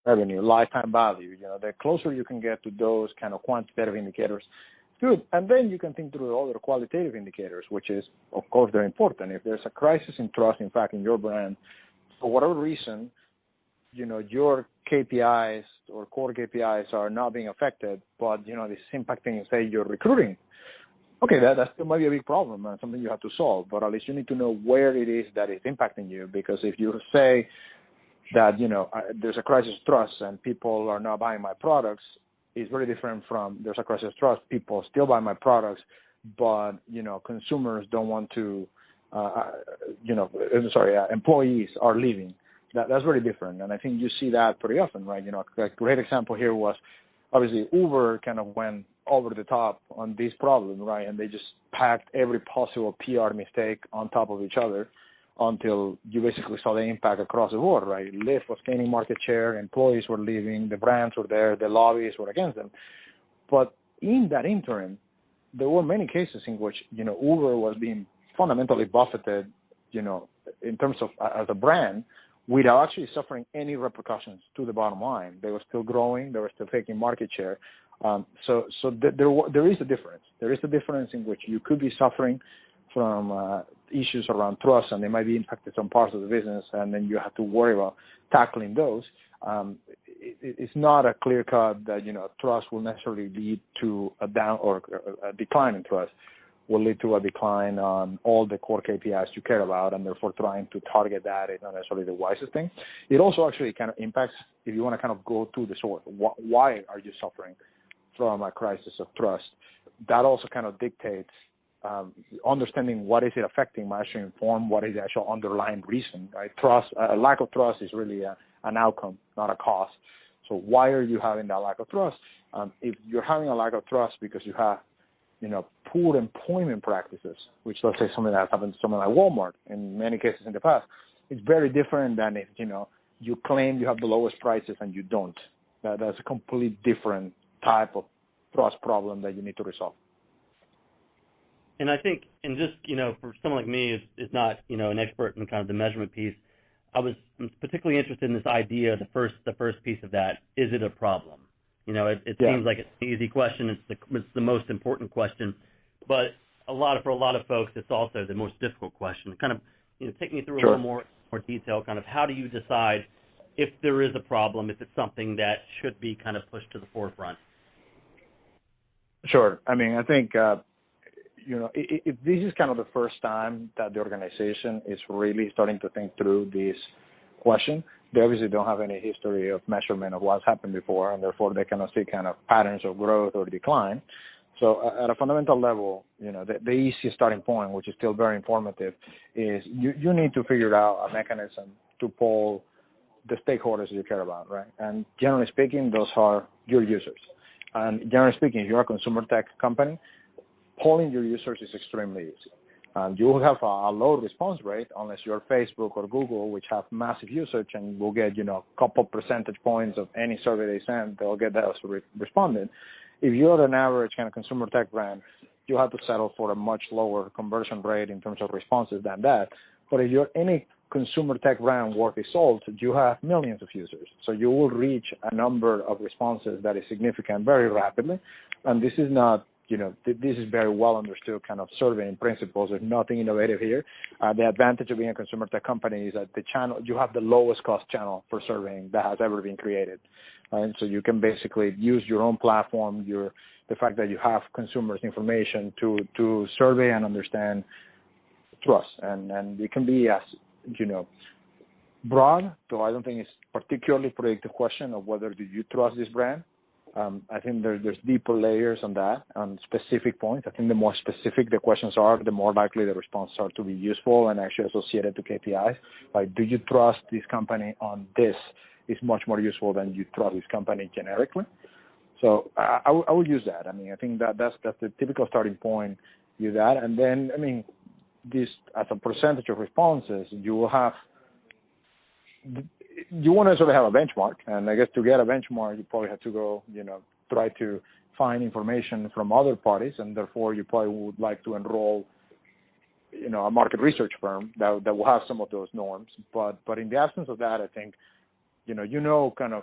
revenue, lifetime value. The closer you can get to those kind of quantitative indicators, good. And then you can think through the other qualitative indicators, which is, of course, they're important. If there's a crisis in trust, in fact, in your brand, for whatever reason, your KPIs or core KPIs are not being affected, but, this is impacting, say, your recruiting. Okay, that still might be a big problem and something you have to solve, but at least you need to know where it is that it's impacting you, because if you say that, there's a crisis of trust and people are not buying my products, it's very different from there's a crisis of trust, people still buy my products, but, consumers don't want to, employees are leaving. That's very different, and I think you see that pretty often, right? A great example here was, obviously, Uber kind of went over the top on this problem, right? And they just packed every possible PR mistake on top of each other until you basically saw the impact across the board, right? Lyft was gaining market share, employees were leaving, the brands were there, the lobbies were against them. But in that interim, there were many cases in which, Uber was being fundamentally buffeted, in terms of as a brand, without actually suffering any repercussions to the bottom line. They were still growing. They were still taking market share. So there is a difference. There is a difference in which you could be suffering from issues around trust, and they might be impacted some parts of the business, and then you have to worry about tackling those. It's not a clear cut that, trust will necessarily lead to a down or a decline in trust. Will lead to a decline on all the core KPIs you care about, and therefore trying to target that is not necessarily the wisest thing. It also actually kind of impacts, if you want to kind of go to the source, why are you suffering from a crisis of trust? That also kind of dictates understanding what is it affecting might actually inform what is the actual underlying reason, right? Trust, lack of trust is really an outcome, not a cause. So why are you having that lack of trust? If you're having a lack of trust because you have poor employment practices, which let's say something that happened to someone like Walmart in many cases in the past, it's very different than if, you claim you have the lowest prices and you don't. That's a completely different type of trust problem that you need to resolve. And I think, and just, for someone like me is not, an expert in kind of the measurement piece, I'm particularly interested in this idea, the first piece of that, is it a problem? It seems like it's an easy question. It's the most important question, but for a lot of folks, it's also the most difficult question. Kind of, take me through a little more detail. Kind of, how do you decide if there is a problem, if it's something that should be kind of pushed to the forefront? Sure. I mean, I think if this is kind of the first time that the organization is really starting to think through this question. They obviously don't have any history of measurement of what's happened before, and therefore they cannot see kind of patterns of growth or decline. So at a fundamental level, the easiest starting point, which is still very informative, is you need to figure out a mechanism to poll the stakeholders you care about, right? And generally speaking, those are your users. And generally speaking, if you're a consumer tech company, polling your users is extremely easy. You will have a low response rate unless you're Facebook or Google, which have massive usage, and will get, a couple percentage points of any survey they send, they'll get those responded. If you're an average kind of consumer tech brand, you have to settle for a much lower conversion rate in terms of responses than that. But if you're any consumer tech brand worth its salt, you have millions of users. So you will reach a number of responses that is significant very rapidly. And this is not, this is very well understood kind of surveying principles. There's nothing innovative here. The advantage of being a consumer tech company is that you have the lowest cost channel for surveying that has ever been created. And so you can basically use your own platform, the fact that you have consumers' information to survey and understand trust. And it can be as, broad, though I don't think it's particularly predictive question of whether do you trust this brand. I think there's deeper layers on that, on specific points. I think the more specific the questions are, the more likely the responses are to be useful and actually associated to KPIs. Like, do you trust this company on this is much more useful than you trust this company generically. So I would use that. I mean, I think that's the typical starting point. Use that. And then, I mean, this as a percentage of responses, you will have you want to sort of have a benchmark, and I guess to get a benchmark, you probably have to go, try to find information from other parties, and therefore you probably would like to enroll, a market research firm that will have some of those norms. But in the absence of that, I think, kind of